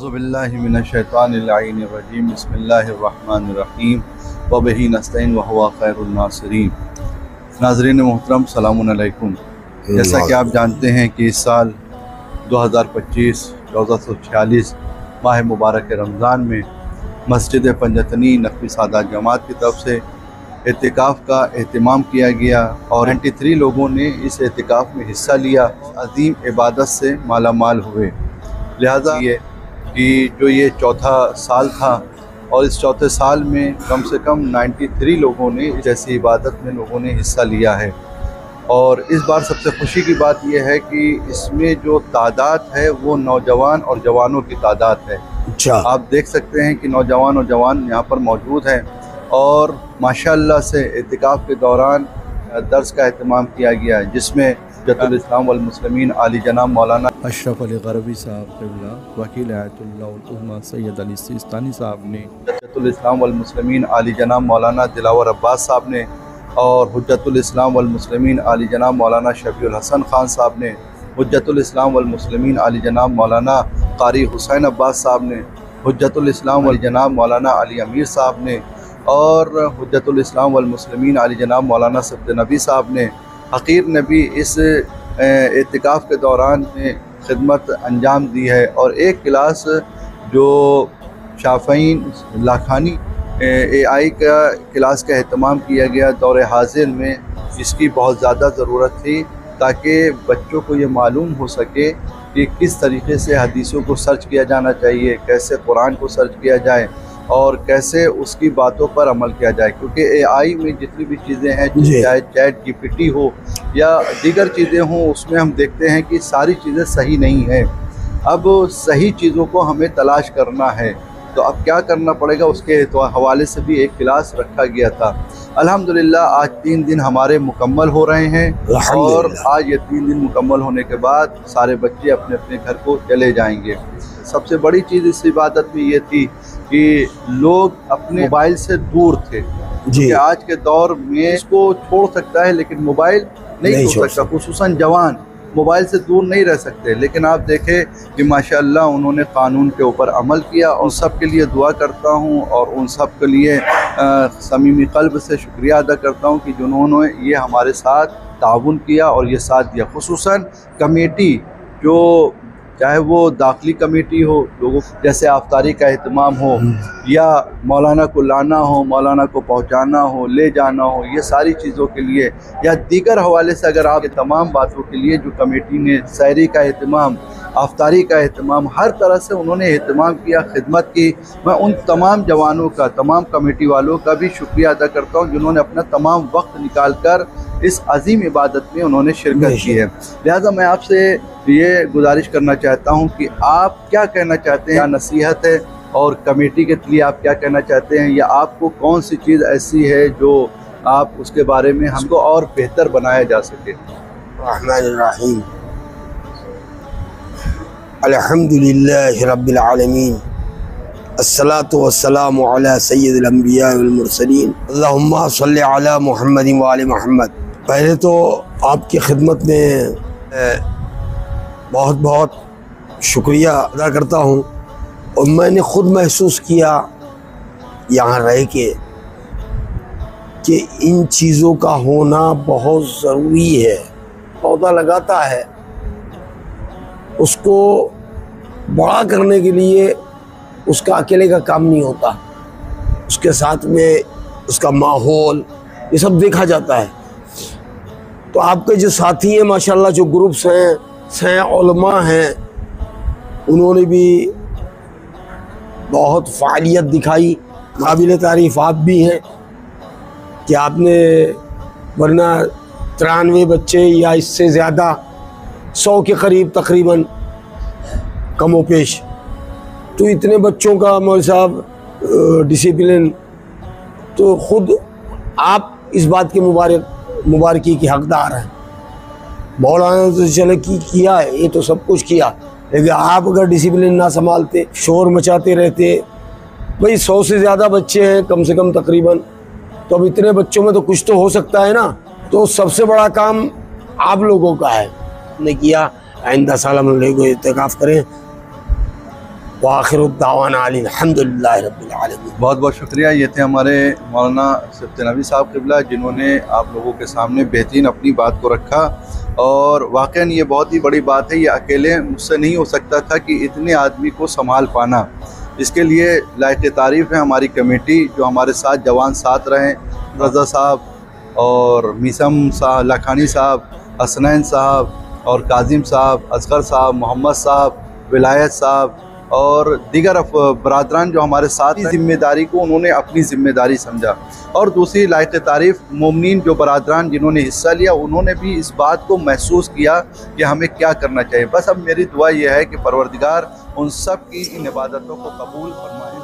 औज़ुबिल्लाहि मिनश्शैतानिर्रजीम बिस्मिल्लाहिर्रहमानिर्रहीम व बिही नस्तईन व हुवा खैरुन नासिरीन। नाज़रीन मोहतरम सलामुन अलैकुम। जैसा कि आप जानते हैं कि इस साल 2025 1446 माह मुबारक रमज़ान में मस्जिद पंजतनी नक़वी सादात जमात की तरफ से एतिकाफ़ का एहतमाम किया गया और 93 लोगों ने इस एतिकाफ़ में हिस्सा लिया। अज़ीम इबादत से माला माल हुए। लिहाजा ये कि जो ये चौथा साल था और इस चौथे साल में कम से कम 93 लोगों ने जैसी इबादत में लोगों ने हिस्सा लिया है। और इस बार सबसे खुशी की बात यह है कि इसमें जो तादाद है वो नौजवान और जवानों की तादाद है। अच्छा, आप देख सकते हैं कि नौजवान और जवान यहाँ पर मौजूद हैं और माशाअल्लाह से एतिकाफ़ के दौरान दर्स का एहतमाम किया गया, जिसमें हुज्जतुल इस्लाम वल मुस्लिमीन आली जनाब मौलाना अशरफ अली गरबी साहब क़िबला, वकील आयतुल्लाह उल उज़्मा सैयद अली सिस्तानी साहब ने, हुज्जतुल इस्लाम वल मुस्लिमीन आली जनाब मौलाना दिलावर अब्बास साहब ने और हुज्जतुल इस्लाम वल मुस्लिमीन आली जनाब मौलाना शफीउल हसन खान साहब ने, हुज्जतुल इस्लाम वल मुस्लिमीन आली जनाब मौलाना कारी हुसैन अब्बास साहब ने, हुज्जतुल इस्लाम वल जनाब मौलाना अली अमीर साहब ने और हुज्जतुल इस्लाम वल मुस्लिमीन आली जनाब मौलाना सब्द नबी साहब ने हकीर नबी इस एतिकाफ़ के दौरान खिदमत अंजाम दी है। और एक क्लास जो शाफ़ईन लाखानी AI का क्लास का एहतमाम किया गया दौरे हाजिर में, इसकी बहुत ज़्यादा ज़रूरत थी ताकि बच्चों को ये मालूम हो सके कि किस तरीके से हदीसों को सर्च किया जाना चाहिए, कैसे कुरान को सर्च किया जाए और कैसे उसकी बातों पर अमल किया जाए। क्योंकि AI में जितनी भी चीज़ें हैं, चाहे चैट GPT हो या दीगर चीज़ें हों, उसमें हम देखते हैं कि सारी चीज़ें सही नहीं हैं। अब सही चीज़ों को हमें तलाश करना है, तो अब क्या करना पड़ेगा उसके हवाले से भी एक क्लास रखा गया था। अल्हम्दुलिल्लाह आज 3 दिन हमारे मुकम्मल हो रहे हैं और आज ये 3 दिन मुकम्मल होने के बाद सारे बच्चे अपने अपने घर को चले जाएंगे। सबसे बड़ी चीज़ इस इबादत में ये थी कि लोग अपने मोबाइल से दूर थे, क्योंकि आज के दौर में इसको छोड़ सकता है लेकिन मोबाइल नहीं छोड़ सकता, खुसूसन जवान मोबाइल से दूर नहीं रह सकते। लेकिन आप देखें कि माशाअल्लाह उन्होंने कानून के ऊपर अमल किया और सब के लिए दुआ करता हूँ और उन सब के लिए समीमी क़ल्ब से शुक्रिया अदा करता हूँ कि जिन्होंने ये हमारे साथ ताउन किया और ये साथ दिया। खुसूसन कमेटी, जो चाहे वो दाखिली कमेटी हो, लोगों जैसे अफ्तारी का एहतमाम हो या मौलाना को लाना हो, मौलाना को पहुंचाना हो, ले जाना हो, ये सारी चीज़ों के लिए या दीगर हवाले से अगर आप तमाम बातों के लिए जो कमेटी ने सहरी का एहतमाम, अफ्तारी का एहतमाम, हर तरह से उन्होंने एहतमाम किया, खिदमत की, मैं उन तमाम जवानों का, तमाम कमेटी वालों का भी शुक्रिया अदा करता हूँ जिन्होंने अपना तमाम वक्त निकाल कर इस अजीम इबादत में उन्होंने शिरकत की है। लिहाजा मैं आपसे ये गुजारिश करना चाहता हूँ कि आप क्या कहना चाहते हैं, क्या नसीहत है और कमेटी के लिए आप क्या कहना चाहते हैं, या आपको कौन सी चीज़ ऐसी है जो आप उसके बारे में हमको और बेहतर बनाया जा सके। रहमानिर्रहीम, अल्हम्दुलिल्लाहि रब्बिल आलमीन, अस्सलातु वस्सलामु अला सय्यिदिल अंबिया वल मुरसलीन, अल्लाहुम्मा सल्लि अला मुहम्मदिन व आलि मुहम्मद। पहले तो आपकी खिदमत में बहुत बहुत शुक्रिया अदा करता हूँ और मैंने ख़ुद महसूस किया यहाँ रह के कि इन चीज़ों का होना बहुत ज़रूरी है। पौधा लगाता है, उसको बड़ा करने के लिए उसका अकेले का काम नहीं होता, उसके साथ में उसका माहौल ये सब देखा जाता है। तो आपके जो साथी हैं माशाल्लाह, जो ग्रुप्स हैं, उलमा हैं, उन्होंने भी बहुत फ़ालियत दिखाई, काबिल तारीफ़ आप भी हैं कि आपने, वरना 93 बच्चे या इससे ज़्यादा 100 के करीब तकरीबन कमो पेश, तो इतने बच्चों का मौलवी साहब डिसिप्लिन, तो ख़ुद आप इस बात के मुबारकी की हकदार हैं। मौलाना तो चले किया है, ये तो सब कुछ किया, लेकिन आप अगर डिसिप्लिन ना संभालते, शोर मचाते रहते, भाई 100 से ज़्यादा बच्चे हैं कम से कम तकरीबन, तो अब इतने बच्चों में तो कुछ तो हो सकता है ना। तो सबसे बड़ा काम आप लोगों का है, ने किया। आइंदा साल हम लोग इत्तेकाफ़ करें व आखिर दावाना अल्हम्दुलिल्लाहि रब्बिल आलमीन। बहुत बहुत शुक्रिया। ये थे हमारे मौलाना सिफ्त नबी साहब क़िबला, जिन्होंने आप लोगों के सामने बेहतरीन अपनी बात को रखा। और वाक़ई ये बहुत ही बड़ी बात है, ये अकेले मुझसे नहीं हो सकता था कि इतने आदमी को संभाल पाना। इसके लिए लायक़ तारीफ़ है हमारी कमेटी, जो हमारे साथ जवान साथ रहें, रज़ा साहब और मीसम साहब, लखानी साहब, हसनैन साहब और काजिम साहब, असगर साहब, मोहम्मद साहब, विलायत साहब और दीगर बरादरान जो हमारे साथ हैं। ज़िम्मेदारी को उन्होंने अपनी ज़िम्मेदारी समझा। और दूसरी लायक़ तारीफ़ मोमिनीन जो बरादरान जिन्होंने हिस्सा लिया, उन्होंने भी इस बात को महसूस किया कि हमें क्या करना चाहिए। बस अब मेरी दुआ यह है कि परवरदिगार उन सब की इन इबादतों को कबूल फरमाए।